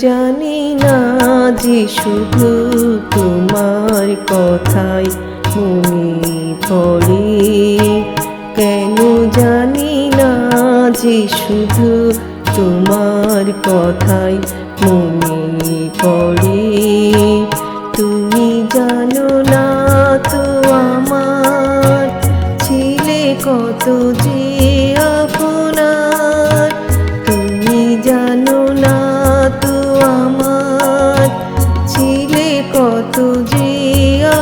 জানি না যে শুধু তোমার কথাই মনে পড়ে, কেন জানি না যে শুধু তোমার কথাই মনে পড়ে। তুমি জানো না তো আমার ছিলে কত যে আপনার, তুমি জানো না তো আমার ছিলে কত যে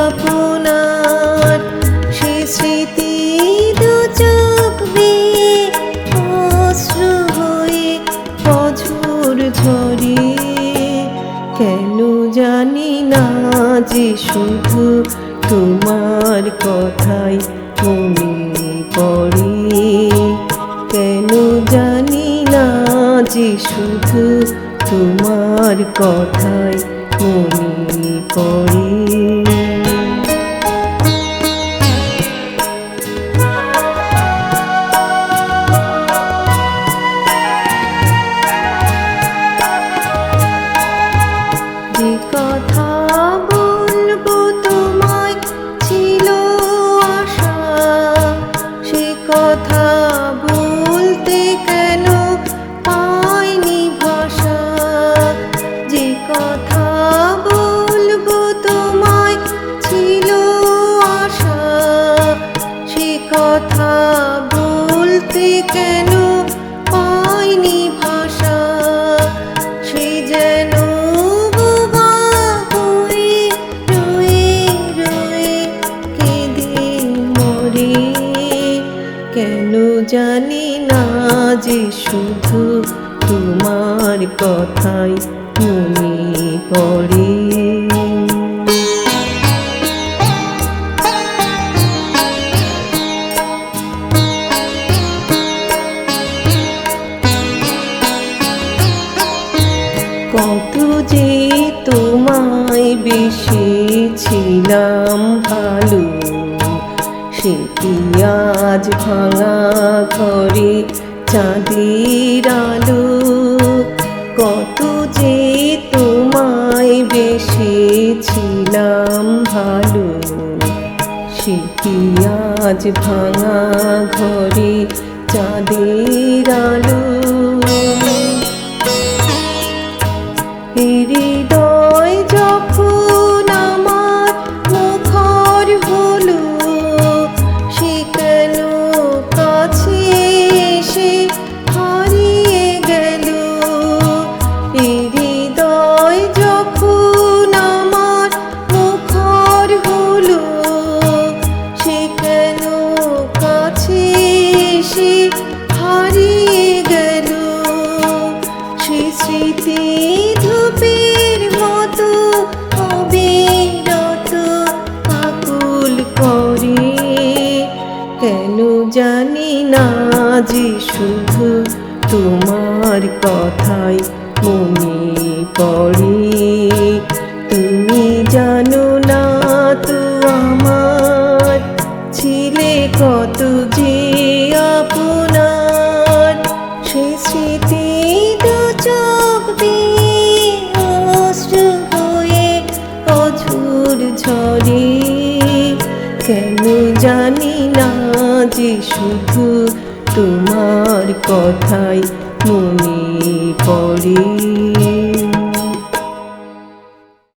আপনার। সে স্মৃতি দু চোখ বেয়ে অশ্রু হয়ে অঝোর ঝরে, কেন জানি না যে শুধু তোমার কথাই মনে পড়ে, কেন জানি না যে শুধু তোমার কথাই মনে পড়ে। যে কথা বলবো তোমায় ছিল আশা, সে কথা বলতে কেন পাইনি ভাষা। যে কথা বলবো তোমায় ছিল আশা, সে কথা বলতে কেন পাইনি ভাষা। সে যেন কেন জানি না যে শুধু তোমার কথাই মনে পড়ে। কত যে তোমায় বেসেছিলাম ভালো, সেটি আজ ভাঙা ঘরে চাঁদের আলো। কত যে তোমায় বেসেছিলাম ভালো, সেটি আজ ভাঙা ঘরে চাঁদের আলো। হৃদয় যখন আমার মুখর হলো, সে কেন কাছে এসে হারিয়ে গেল। হৃদয় যখন আমার মুখর হলো, সে কেন কাছে এসে হারিয়ে গেল। সে স্মৃতি ধূপের মতো অবিরত আকুল করে, কেন জানি না যে শুধু তোমার কথাই মনে পড়ে। তুমি জানো না তো আমার ছিলে কত যে আপনার। সে স্মৃতি দু চোখ বেয়ে অশ্রু হয়ে অঝোর ঝরে, কেন জানি না যে শুধু তোমার কথাই মনে পড়ে।